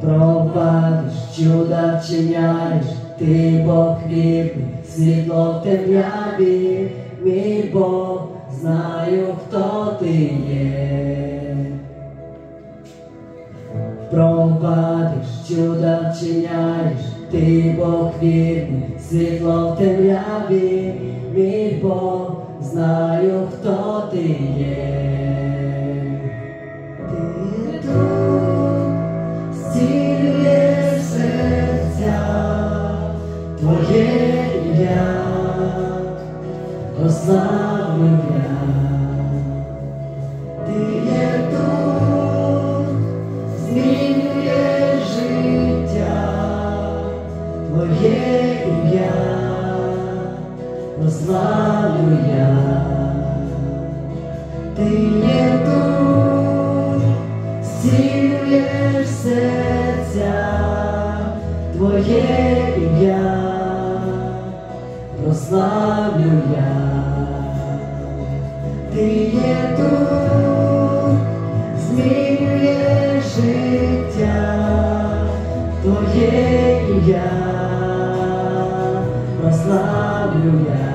Провадиш, чуда вчиняєш, ти Бог вірний, світло в темряві, мій Бог, знаю, хто ти є. Провадиш, чуда вчиняєш, ти Бог вірний, світло в темряві, мій Бог, знаю, хто ти є. Ти тут зцілюєш серця, твоє ім'я прославлю я. Ти є тут, змінюєш життя, твоє ім'я прославлю я. Ти є тут, зцілюєш серця, твоє ім'я прославлю я. Ти є тут, змінюєш життя, твоє ім'я прославлю я.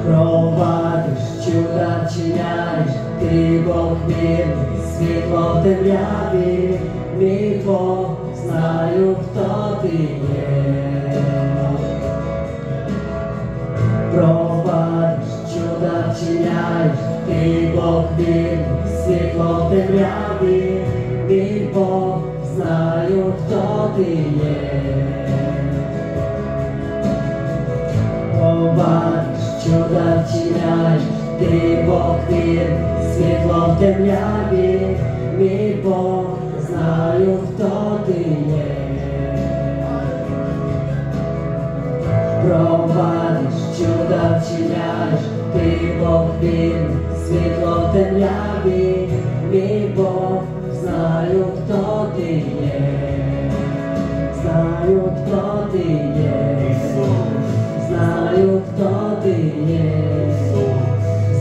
Провадиш, чуда вчиняєш, ти Бог вірний, світло в темряві, мій Бог, знаю, хто ти є. Провадиш, чуда вчиняєш, ти Бог вірний, світло в темряві, мій Бог, знаю, хто ти є. Провадиш, чуда вчиняєш, ти Бог вірний, світло в темряві, мій Бог, знаю, хто ти є. Провадиш, чуда вчиняєш, ти Бог вірний, світло в темряві, мій Бог, знаю, хто ти є. Знаю, хто ти є. Знаю, хто ти є.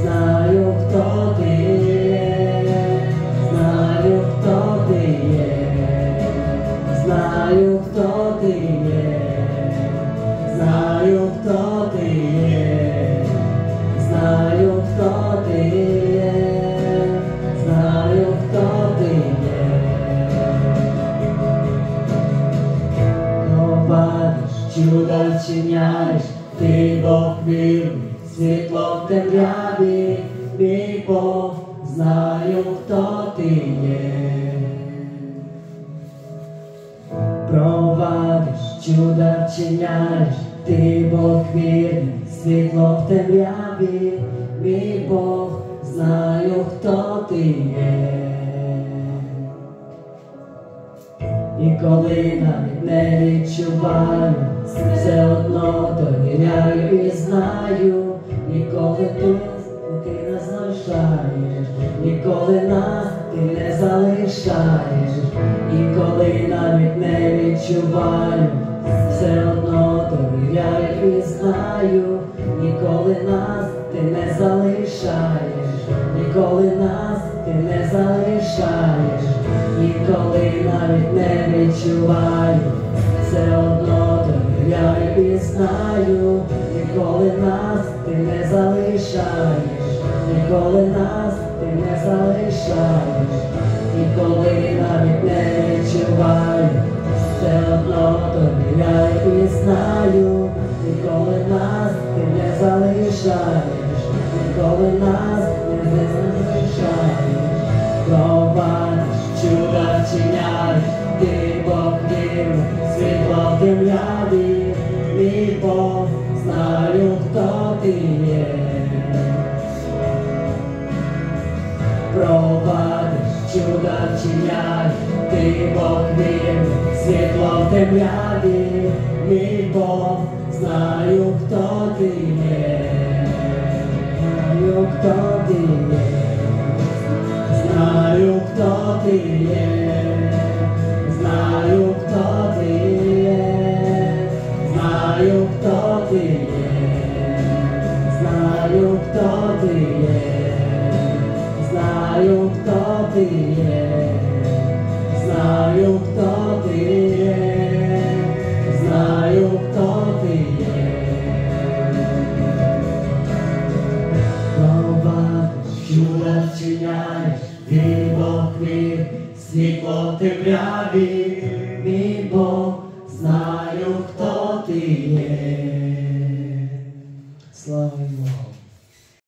Знаю, хто ти є. Знаю, хто ти є. Знаю, хто ти є. Знаю, хто ти є. Знаю, хто ти є. Знаю, хто ти є. Провадиш, чуда вчиняєш, ти Бог вірний, світло в темряві, мій Бог, знаю, хто ти є. Провадиш, чуда вчиняєш, ти Бог вірний, світло в темряві, мій Бог, знаю, хто ти є. І коли навіть не відчуваю, все одно довіряю і знаю, ніколи тут ти не залишаєш, ніколи нас ти не залишаєш. І коли навіть не відчуваю, все одно довіряю довіряю і знаю, ніколи нас ти не залишаєш, ніколи нас ти не залишаєш, ніколи навіть не відчуваю, все одно довіряю і знаю, ніколи нас ти не залишаєш, ніколи нас ти не залишаєш, ніколи навіть не відчуваю, все одно довіряю і знаю, ніколи нас ти не залишаєш, ніколи нас ти не залишаєш, провадиш, чуда вчиняєш, ти Бог вірний, світло в темряві, мій Бог, знаю, хто ти є. Провадиш, чуда вчиняєш, ти Бог вірний, світло в темряві, мій Бог, знаю, хто ти є, знаю, хто ти є, знаю, хто ти є, знаю, хто ти є, знаю, хто ти є, знаю, хто ти є. Знаю, хто ти є, знаю, хто ти є, знаю, хто ти є. Провадиш, чуда вчиняєш, ти Бог вірний, світло в темряві,